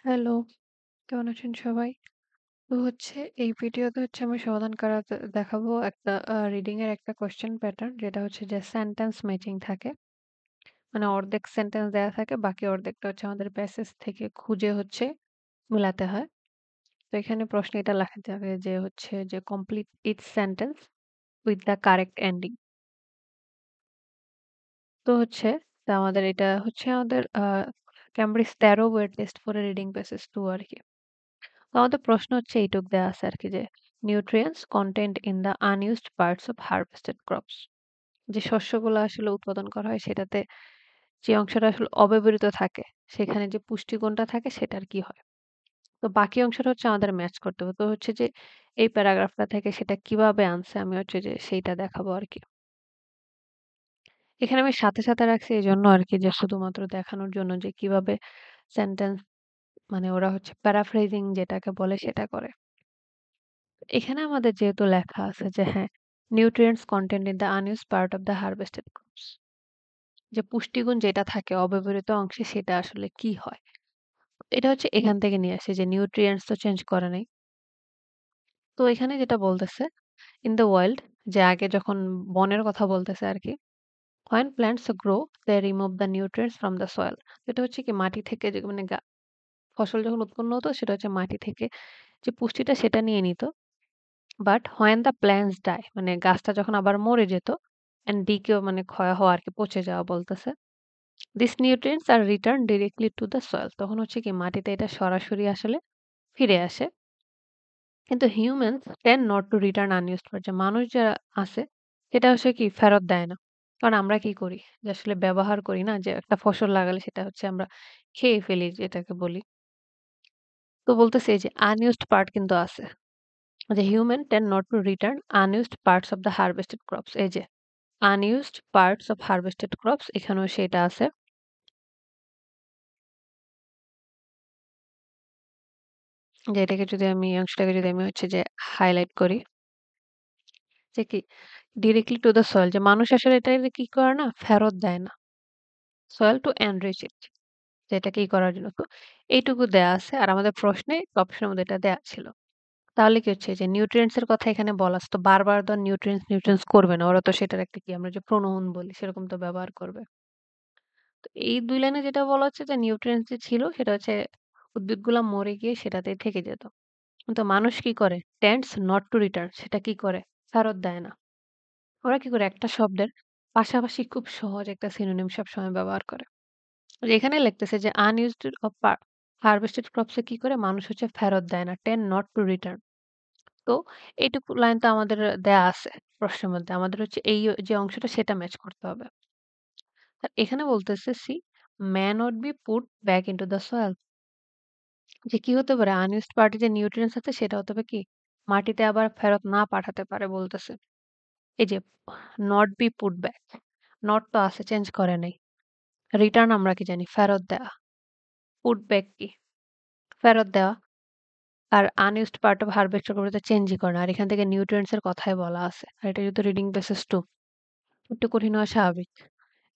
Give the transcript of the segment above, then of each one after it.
Hello, কেমন আছেন সবাই? তো এই ভিডিওতে আমি সমাধান করাতে দেখাবো একটা রিডিং এর একটা কোয়েশ্চেন প্যাটার্ন যেটা হচ্ছে যে সেন্টেন্স ম্যাচিং থাকে। মানে অর্ধেক সেন্টেন্স দেয়া থাকে, বাকি অর্ধেকটা আমাদের প্যাসেজ থেকে খুঁজে মিলাতে হয়। তো এখানে প্রশ্নে এটা লেখা থাকে যে complete each sentence with the correct ending. তো তো আমাদের এটা আমাদের ক্যামব্রিজ 13 বইয়ের টেস্ট ফর রিডিং প্যাসেজ 2 আরকি। তো আমাদের প্রশ্ন এইটুক দেয়া আছে আরকি যে nutrients content in the unused parts of harvested crops. যে শস্যগুলো উৎপাদন করা হয় সেটাতে যে অংশটা অব্যবহৃত থাকে সেখানে যে পুষ্টিগুণটা থাকে সেটার কি হয়? তো বাকি অংশটা আমাদের ম্যাচ করতে হবে। তো যে এই প্যারাগ্রাফটা থেকে সেটা কিভাবে আনছে আমি যে সেইটা দেখাবো আরকি। এখানে আমি সাথে রাখছি এজন্য আরকি যে শুধুমাত্র দেখানোর জন্য যে কিভাবে সেন্টেন্স মানে ওরা প্যারাফ্রেজিং যেটাকে বলে সেটা করে। এখানে আমাদের যেহেতু লেখা আছে যে হ্যাঁ, nutrients content in the unused part of the harvested crops. যে পুষ্টিগুণ যেটা থাকে অব্যবহৃত অংশে সেটা আসলে কি হয়? এটা এখান থেকে নিয়ে আসে যে নিউট্রিয়েন্টস তো চেঞ্জ করে নাই। তো এখানে যেটা বলতেছে ইন দ্য ওয়াইল্ড যে আগে যখন বনের কথা বলতেছে আরকি। When plants grow, they remove the nutrients from the soil. এটা কি মাটি থেকে যে মানে ফসল যখন উৎপন্ন হতো সেটা মাটি থেকে যে পুষ্টিটা সেটা নিয়ে নিত। But when the plants die মানে গাছটা যখন আবার মরে যেত and decay মানে ক্ষয় হওয়া আরকি পচে যাওয়া বলতেছে। These nutrients are returned directly to the soil. তখন কি মাটিতে এটা সরাসরি আসলে ফিরে আসে। কিন্তু humans tend not to return unused part যে মানুষ যারা আছে সেটা কি ফেরত দেয় না। কারণ আমরা কি করি? যে আসলে ব্যবহার করি না যে একটা ফসল লাগালে সেটা আমরা খেয়ে ফেলি যেটাকে বলি। তো বলতেছে এই যে unused part কিন্তু আছে। যে human tend not to return unused parts of the harvested crops এই যে unused parts of harvested crops এখানেও সেটা আছে। যে এটাকে যদি আমি এই অংশটাকে যদি আমি যে হাইলাইট করি যে কি ডিরেক্টলি টু দ্য সয়েল যে মানুষ আসলে এটা কি করে না ফেরত দেয় না। সয়েল টু এনরিচ ইট যেটা কি করার জন্য। তো এইটুকু দেয়া আছে আর আমাদের প্রশ্নে অপশনের মধ্যে এটা দেয়া ছিল। তাহলে কি যে নিউট্রিয়েন্টস এর কথা এখানে বলা আছে তো বারবার তো নিউট্রিয়েন্টস করবে না। ওরা তো সেটার একটা কি আমরা যে প্রোনাউন বলি সেরকম তো ব্যবহার করবে। তো এই ২ লাইনে যেটা বলা হচ্ছে যে নিউট্রিয়েন্টস যে ছিল সেটা উদ্ভিদগুলা মরে গিয়ে সেটাতেই থেকে যেত। কিন্তু মানুষ কি করে? টেন্ডস নট টু রিটার্ন সেটা কি করে? ফেরত দেয় না। ওরা কি করে? একটা শব্দের পাশাপাশি খুব সহজ একটা সিনোনিম সবসময় ব্যবহার করে। যে এখানে লিখতেছে যে আনইউজড অফ হারভেস্টেড ক্রপস এ কি করে? মানুষ ফেরত দেয় না। Tend not to return. তো এইটুকু লাইন তো আমাদের দেয়া আছে প্রশ্নের মধ্যে। আমাদের এই যে অংশটা সেটা ম্যাচ করতে হবে। আর এখানে বলতেছে C may not be put back into the soil যে কি হতে পারে আনইউজড পার্টে যে নিউট্রিয়েন্টস আছে সেটা হতে হবে কি মাটিতে আবার ফেরত না পাঠাতে পারে বলতেছে। এই যে not be put back not তো আছে চেঞ্জ করে নাই। রিটার্ন আমরা কি জানি ফেরত দেওয়া। পুট ব্যাক কি ফেরত দেওয়া। আর আনইউজড পার্ট অফ হারভেস্ট করতে চেঞ্জই করে না। আর এখান থেকে নিউট্রিয়েন্টস এর কথাই বলা আছে। আর এটা যেহেতু রিডিং বেসিস 2 একটু কঠিন হওয়া স্বাভাবিক।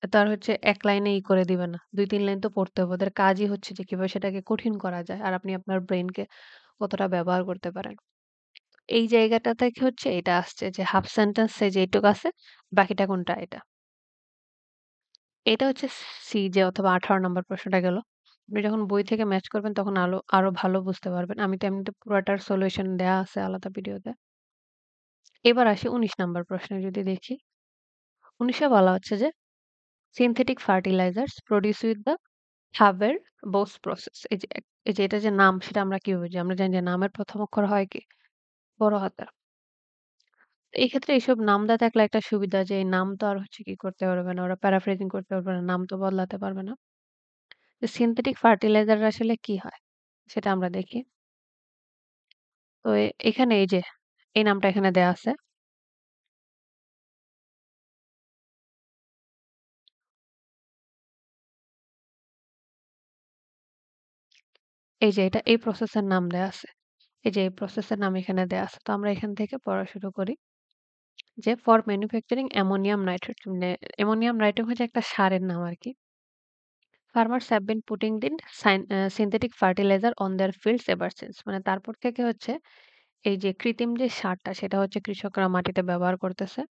তো আর এক লাইনে করে দিবে না। ২-৩ লাইন তো পড়তে হবে। ওদের কাজই যে কিভাবে সেটাকে কঠিন করা যায়। আর আপনি আপনার ব্রেইনকে কতটা ব্যবহার করতে পারেন। এই জায়গাটা থেকে এটা আসছে যে হাফ সেন্টেন্স এ যেইটুক আছে বাকিটা কোনটা এটা। এটা সি যে অথবা ১৮ নম্বর প্রশ্নটা গেল। আপনি যখন বই থেকে ম্যাচ করবেন তখন আরো ভালো বুঝতে পারবেন। আমি তো এমনিতে পুরাটার সলিউশন দেয়া আছে আলাদা ভিডিওতে। এবার আসি ১৯ নাম্বার প্রশ্নে যদি দেখি। ১৯ এ বলা হচ্ছে যে synthetic fertilisers produce with the Haber-Bosch process. এই যে এটা যে নাম সেটা আমরা কিভাবে বুঝি? আমরা জানি যে নামের ১ম অক্ষর হয় কি? বড় হাতের। এই ক্ষেত্রে এইসব নাম দেওয়া থাকলে একটা সুবিধা যে এই নাম তো আর কি করতে পারবে না। ওরা প্যারাফ্রেজিং করতে পারবে না। নাম তো বদলাতে পারবে না। যে সিনথেটিক ফার্টিলাইজার আসলে কি হয়? সেটা আমরা দেখি। তো এখানে এই যে এই নামটা এখানে দেয়া আছে। এই যে এটা এই প্রসেসের নাম দেয়া আছে। এই যে এই প্রসেসের নাম এখানে দেয়া আছে। তো আমরা এখান থেকে পড়া শুরু করি। যে ফর ম্যানুফ্যাকচারিং অ্যামোনিয়াম নাইট্রেট মানে অ্যামোনিয়াম নাইট্রেট একটা সারের নাম আরকি। ফার্মার্স হ্যাভ বিন পুটিং দিন synthetic fertiliser on their fields ever since. মানে তারপর থেকে হচ্ছে এই যে কৃত্রিম যে সারটা সেটা হচ্ছে কৃষকরা মাটিতে ব্যবহার করতেছে।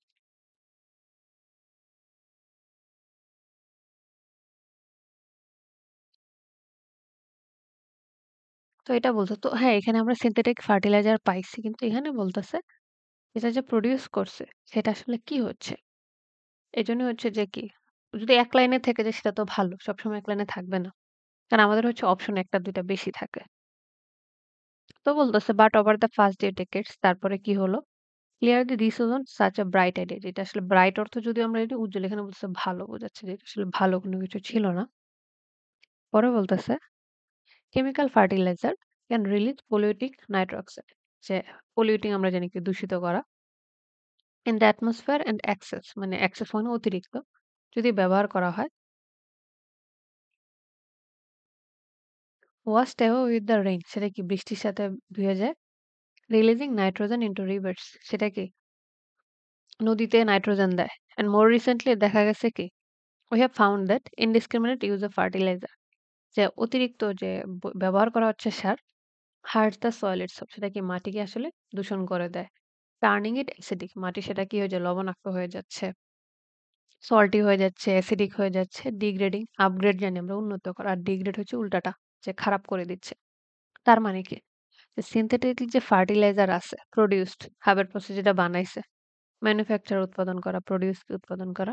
তো এটা বলছে তো হ্যাঁ, এখানে আমরা সিনথেটিক ফার্টিলাইজার পাইছি। কিন্তু এখানে বলতেছে এটা যে প্রোডিউস করছে সেটা আসলে কি হচ্ছে? এজন্য হচ্ছে যে কি যদি এক লাইনে থেকে যায় সেটা তো ভালো। সবসময় এক লাইনে থাকবে না। কারণ আমাদের হচ্ছে অপশন ১ টা ২ টা বেশি থাকে। তো বলতেছে বাট ওভার দ্য ফার্স্ট যে ডেকেডস তারপরে কি হলো? Clearly this wasn't such a bright idea যেটা আসলে ব্রাইট অর্থ যদি আমরা যদি উজ্জ্বল এখানে বলতেছে ভালো বোঝাচ্ছে যে এটা আসলে ভালো কোনো কিছু ছিল না। পরে বলতেছে chemical fertilizer can release polluting nitroxide যে পলিউটিং আমরা জানি কি দূষিত করা in the atmosphere and excess মানে এক্সেস মানে অতিরিক্ত যদি ব্যবহার করা হয় washed away with the rain সেটা কি বৃষ্টির সাথে ধুয়ে যায় রিলিজিং নাইট্রোজেন ইনটু রিভার্স সেটা কি নদীতে নাইট্রোজেন দেয় অ্যান্ড মোর রিসেন্টলি দেখা গেছে কি we have found that indiscriminate use of fertiliser যে অতিরিক্ত যে ব্যবহার করা হচ্ছে সার হার্ট দ্য সয়েল ইটসেলফ সেটা কি মাটিকে আসলে দূষণ করে দেয় টার্নিং ইট অ্যাসিডিক মাটি সেটা কি হয়ে যায় লবণাক্ত হয়ে যাচ্ছে সল্টি হয়ে যাচ্ছে অ্যাসিডিক হয়ে যাচ্ছে ডিগ্রেডিং আপগ্রেড জানি আমরা উন্নত করা আর ডিগ্রেড হচ্ছে উল্টাটা যে খারাপ করে দিচ্ছে তার মানে কি সিনথেটিক যে ফার্টিলাইজার আছে প্রোডিউসড হাবের প্রসেস যেটা বানাইছে ম্যানুফ্যাকচার উৎপাদন করা প্রোডিউস উৎপাদন করা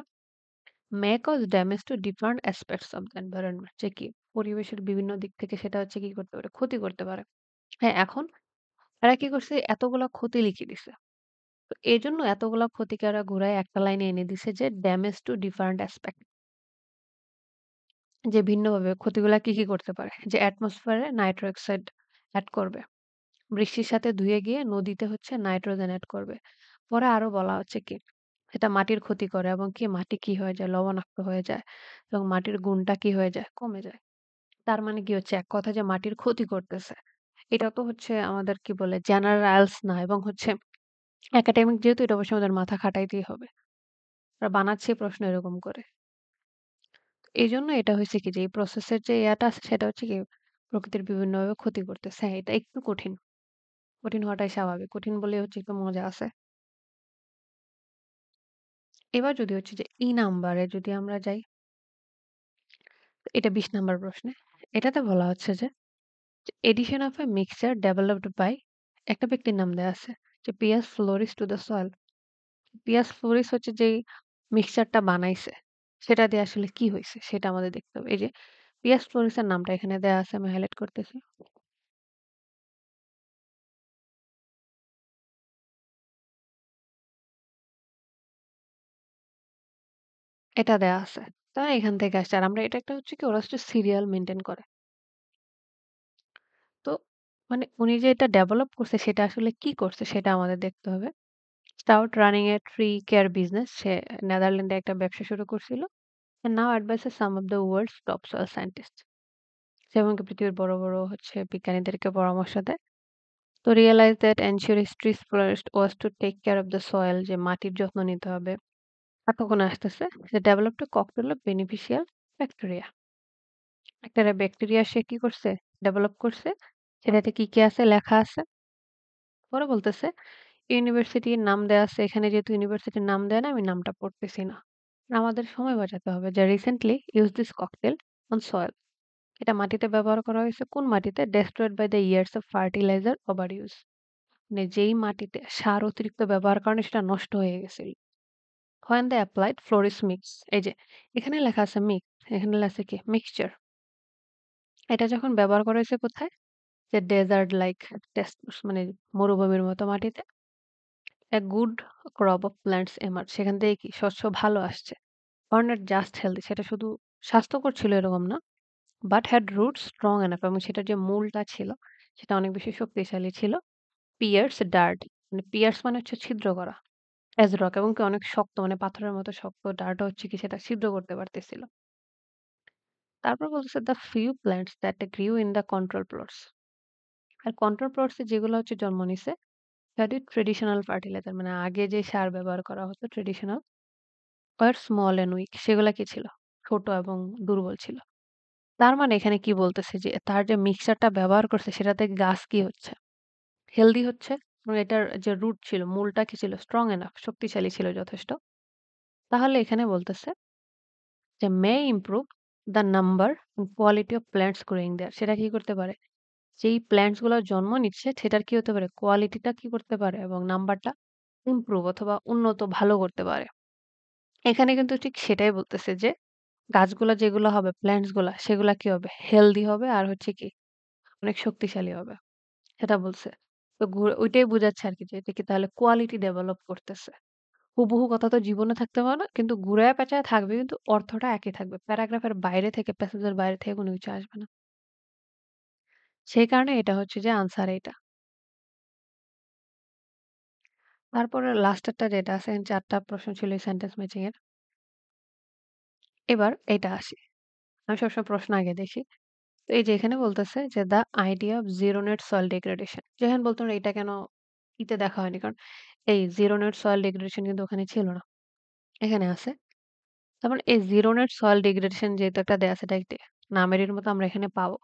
may cause damage to different aspects of the environment যে কি পরিবেশের বিভিন্ন দিক থেকে সেটা হচ্ছে কি করতে পারে ক্ষতি করতে পারে হ্যাঁ এখন এরা কি করছে এতগুলা ক্ষতি লিখে দিছে তো এই জন্য এতগুলা ক্ষতিকে ওরা ঘুরায় একটা লাইনে এনে দিছে যে ড্যামেজ টু ডিফারেন্ট অ্যাসপেক্ট যে ভিন্নভাবে ক্ষতিগুলা কি কি করতে পারে যে অ্যাটমসফিয়ারে নাইট্রো অক্সাইড অ্যাড করবে বৃষ্টির সাথে ধুয়ে গিয়ে নদীতে হচ্ছে নাইট্রোজেন এড করবে। পরে আরো বলা হচ্ছে কি এটা মাটির ক্ষতি করে এবং কি মাটি কি হয়ে যায় লবণাক্ত হয়ে যায় এবং মাটির গুণটা কি হয়ে যায় কমে যায়। তার মানে কি হচ্ছে এক কথা যে মাটির ক্ষতি করতেছে। এটা তো হচ্ছে আমাদের কি বলে জেনারেলস না এবং হচ্ছে একাডেমিক যেহেতু এটা অবশ্যই আমাদের মাথা খাটাইতেই হবে। আর বানাচ্ছে প্রশ্ন এরকম করে। এইজন্য এটা হইছে কি যে এই প্রসেসের যে ইয়াটা আছে সেটা হচ্ছে কি প্রকৃতির বিভিন্নভাবে ক্ষতি করতেছে। হ্যাঁ, এটা একটু কঠিন। কঠিন হওয়াটাই স্বাভাবিক। কঠিন বলেই হচ্ছে একটু মজা আছে। এবার যদি হচ্ছে যে নাম্বারে যদি আমরা যাই, এটা ২০ নাম্বার প্রশ্নে। এটাতে বলা হচ্ছে যে, edition of a mixture developed by একটা ব্যক্তির নাম দেয়া আছে। যে পিয়াস ফ্লোরিস টু দ্য সয়েল। পিয়াস ফ্লোরিস হচ্ছে যেই মিক্সচারটা বানাইছে, সেটা দিয়ে আসলে কি হইছে? সেটা আমাদের দেখতে হবে। এই যে পিয়াস ফ্লোরিসের নামটা এখানে দেয়া আছে, আমি হাইলাইট করতেছি। এটা দেয়া আছে। তাই এখান থেকে আসছে। আর আমরা এটা একটা হচ্ছে কি ওরা হচ্ছে সিরিয়াল মেইনটেইন করে। তো মানে উনি যে এটা ডেভেলপ করছে সেটা আসলে কি করছে সেটা আমাদের দেখতে হবে। Stout running a tree care business সে নেদারল্যান্ডে একটা ব্যবসা শুরু করছিল and now advises some of the world's top soil scientists সে এমনকি পৃথিবীর বড় বড় হচ্ছে বিজ্ঞানীদেরকে পরামর্শ দেয় to realize that ensure trees forest was to take care of the soil যে মাটির যত্ন নিতে হবে আর তখন আসতেছে যে developed cocktail of beneficial bacteria একটা ব্যাকটেরিয়া সে কি করছে ডেভেলপ করছে সেটাতে কি কি আছে লেখা আছে পরে বলতেছে ইউনিভার্সিটির নাম দেয়া আছে এখানে যেহেতু ইউনিভার্সিটির নাম দেয় না আমি নামটা পড়তেছি না আমাদের সময় বাঁচাতে হবে যে recently use this cocktail on soil এটা মাটিতে ব্যবহার করা হয়েছে কোন মাটিতে destroyed by the years of fertiliser over use মানে যেই মাটিতে সার অতিরিক্ত ব্যবহার কারণে সেটা নষ্ট হয়ে গেছিল when they applied ফ্লোরিস মিক্স এই যে এখানে লেখা আছে মিক্স এখানে লেখা আছে কি মিক্সচার এটা যখন ব্যবহার করা হয়েছে কোথায় যে ডেজার্ট লাইক টেস্ট মানে মরুভূমির মতো মাটিতে a good crop of plants emerged সেখান থেকে কি শস্য ভালো আসছে or not just healthy সেটা শুধু স্বাস্থ্যকর ছিল এরকম না but had root strong enough এবং সেটার যে মূলটা ছিল সেটা অনেক বেশি শক্তিশালী ছিল পিয়ার্স ডার্ট মানে পিয়ার্স মানে হচ্ছে ছিদ্র করা অ্যাজ রক এবং কি অনেক শক্ত মানে পাথরের মতো শক্ত ডার্ট হচ্ছে কি সেটা ছিদ্র করতে পারতেছিল তারপর বলতেছে the few plants that grew in the control plots আর কন্ট্রোল প্লটসে যেগুলো হচ্ছে জন্ম নিছে দ্যাট ইজ ট্রেডিশনাল ফার্টিলাইজার মানে আগে যে সার ব্যবহার করা হতো ট্রেডিশনাল আর স্মল অ্যান্ড উইক সেগুলা কি ছিল ছোট এবং দুর্বল ছিল তার মানে এখানে কি বলতেছে যে তার যে মিক্সচারটা ব্যবহার করছে সেটাতে গাছ কি হচ্ছে? হেলদি হচ্ছে এবং এটার যে রুট ছিল, মূলটা কি ছিল? স্ট্রং এনাফ, শক্তিশালী ছিল যথেষ্ট। তাহলে এখানে বলতেছে যে may improve the number and quality of plants growing there. সেটা কি করতে পারে? যেই প্ল্যান্টস গুলো জন্ম নিচ্ছে সেটার কি হতে পারে? কোয়ালিটিটা কি করতে পারে এবং নাম্বারটা ইমপ্রুভ অথবা উন্নত ভালো করতে পারে। এখানে কিন্তু ঠিক সেটাই বলতেছে যে গাছগুলা যেগুলো হবে, প্ল্যান্টস গুলা সেগুলা কি হবে? হেলদি হবে আর হচ্ছে কি অনেক শক্তিশালী হবে। সেটা বলছে। তো ওইটাই বুঝাচ্ছে আরকি যে এটা কি তাহলে কোয়ালিটি ডেভেলপ করতেছে। হুবহু কথা তো জীবনে থাকতে পারে না। কিন্তু ঘুরায় পেঁচায় থাকবে কিন্তু অর্থটা একই থাকবে। প্যারাগ্রাফের বাইরে থেকে প্যাসেজের বাইরে থেকে কোনো কিছু আসবে না। সেই কারণে এটা হচ্ছে যে আনসার এইটা। তারপরে লাস্টেরটা যেটা আছে ৪ টা প্রশ্ন ছিল এই সেন্টেন্স ম্যাচিং এর। এবার এটা আসি। আমি সবসময় প্রশ্ন আগে দেখি। তো এই যে এখানে বলতেছে যে the idea of zero net soil degradation. যেখানে বলতো না এটা কেন ইতে দেখা হয়নি। কারণ এই জিরো নেট সয়েল ডিগ্রেডেশন কিন্তু ওখানে ছিল না। এখানে আছে। তার মানে এই জিরো নেট সয়েল ডিগ্রেডেশন যেহেতু একটা দেয়া আছে এটা একটি নামেরই মতো আমরা এখানে পাবো।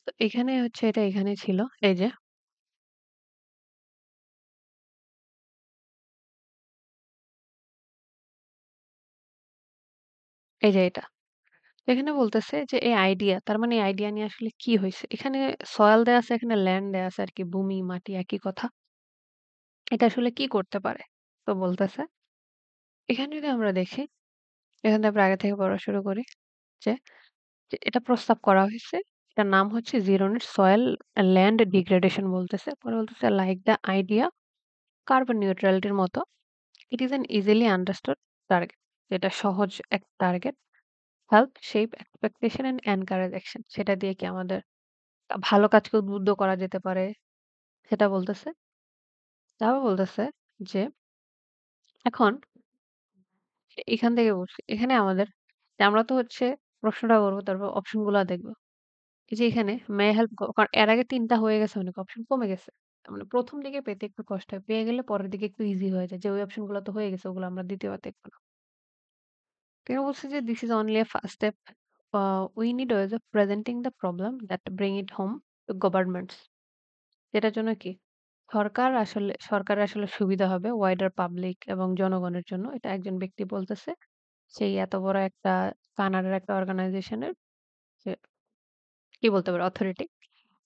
তো এখানে হচ্ছে এটা এখানে ছিল। এই যে, এই যে এটা। এখানে বলতেছে যে এই আইডিয়া তার মানে এই আইডিয়া নিয়ে আসলে কি হইছে? এখানে সয়েল দেয়া আছে, এখানে ল্যান্ড দেয়া আছে আরকি ভূমি, মাটি একই কথা। এটা আসলে কি করতে পারে? তো বলতেছে এখানে যদি আমরা দেখি, এখান থেকে আমরা আগে থেকে পড়া শুরু করি যে, এটা প্রস্তাব করা হইছে। এটার নাম হচ্ছে zero net soil land degradation বলতেছে। পরে বলতেছে লাইক দ্য আইডিয়া কার্বন নিউট্রালিটির মতো it is an easily understood target. যেটা সহজ এক target. Help shape expectation and encourage action. সেটা দিয়ে কি আমাদের ভালো কাজকে উদ্বুদ্ধ করা যেতে পারে সেটা বলতেছে। তারপর বলতেছে যে এখন এখান থেকে বলছি এখানে আমাদের যে আমরা তো হচ্ছে প্রশ্নটা করবো তারপর অপশন গুলা দেখবো। এই যে এখানে মে হেল্প কারণ এর আগে ৩ টা হয়ে গেছে অনেক অপশন কমে গেছে। মানে ১ম দিকে পেতে একটু কষ্ট হয়। পেয়ে গেলে পরের দিকে একটু ইজি হয়ে যায়। যে ওই অপশন গুলো তো হয়ে গেছে ওগুলো আমরা ২য় বার দেখব না। তিনি বলছে যে this is only a first step. We need ways of presenting the problem that bring it home to governments. যেটার জন্য কি সরকারের আসলে সুবিধা হবে ওয়াইডার পাবলিক এবং জনগণের জন্য। এটা একজন ব্যক্তি বলতেছে। সেই এত বড় একটা কানাডার একটা অর্গানাইজেশনের যে কি বলতে পারে অথরিটি।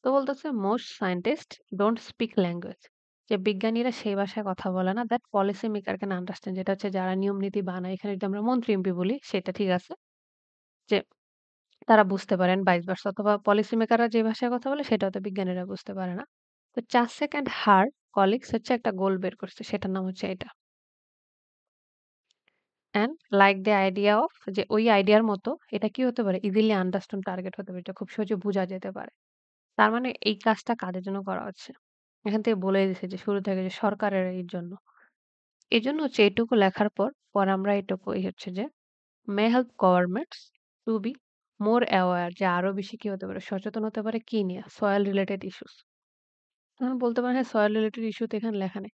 তো বলতেছে most scientist don't speak language. যে বিজ্ঞানীরা সেই ভাষায় কথা বলে না that policy maker can understand. যেটা হচ্ছে যারা নিয়ম নীতি বানায় এখানে যদি আমরা মন্ত্রী এমপি বলি সেটা ঠিক আছে। যে তারা বুঝতে পারেন ভাইস ভার্সা অথবা পলিসি মেকাররা যে ভাষায় কথা বলে সেটা হয়তো বিজ্ঞানীরা বুঝতে পারে না। তো চাসেক অ্যান্ড হার কলিগস হচ্ছে একটা গোল বের করছে সেটার নাম হচ্ছে এটা। And like the idea of যে ওই আইডিয়ার মতো এটা কি হতে পারে ইজিলি আন্ডারস্ট্যান্ড টার্গেট হতে পারে। এটা খুব সহজে বোঝা যেতে পারে। তার মানে এই কাজটা কাদের জন্য করা হচ্ছে? এখান থেকে বলেই দিছে যে শুরু থেকে যে সরকারের এর জন্য। এজন্য হচ্ছে এটুকু লেখার পর, পরে আমরা এটুকু এই হচ্ছে যে may help governments to be more aware যে আরো বেশি কি হতে পারে সচেতন হতে পারে কি নিয়ে? Soil related issues. এখন বলতে পারেন হ্যাঁ, সয়েল রিলেটেড ইস্যু তো এখানে লেখা নেই।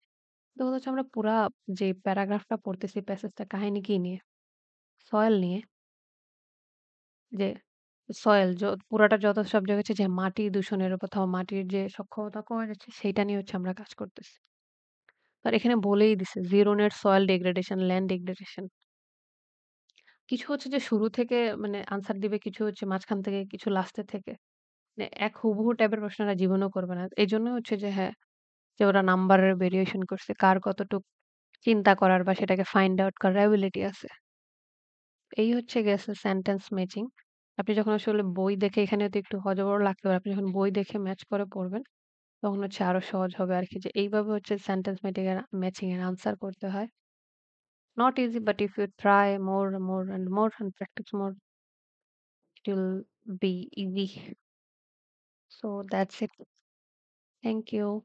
তো কথা হচ্ছে আমরা পুরা যে প্যারাগ্রাফটা পড়তেছি প্যাসেজটা কাহিনী কি নিয়ে? সয়েল নিয়ে। যে সয়েল পুরাটা যত সব জায়গা হচ্ছে যে মাটি দূষণের উপর অথবা মাটির যে সক্ষমতা কমে যাচ্ছে সেইটা নিয়ে হচ্ছে আমরা কাজ করতেছি। আর এখানে বলেই দিছে zero net soil degradation, land degradation. কিছু হচ্ছে যে শুরু থেকে মানে আনসার দিবে, কিছু হচ্ছে মাঝখান থেকে, কিছু লাস্টের থেকে। মানে এক হুবহু টাইপের প্রশ্ন এরা জীবনেও করবে না। এজন্য হচ্ছে যে হ্যাঁ, যে ওরা নাম্বারের ভেরিয়েশন করছে। কার কতটুক চিন্তা করার বা সেটাকে ফাইন্ড আউট করার এবিলিটি আছে। এই হচ্ছে গেছে সেন্টেন্স ম্যাচিং। আপনি যখন আসলে বই দেখে এখানে হয়তো একটু হযবড় লাগতে পারে। আপনি যখন বই দেখে ম্যাচ করে পড়বেন, তখন হচ্ছে আরো সহজ হবে আরকি যে এইভাবে হচ্ছে সেন্টেন্স ম্যাচিং এর আনসার করতে হয়। Not easy, but if you try more and more and practice more, it will be easy. So that's it. Thank you.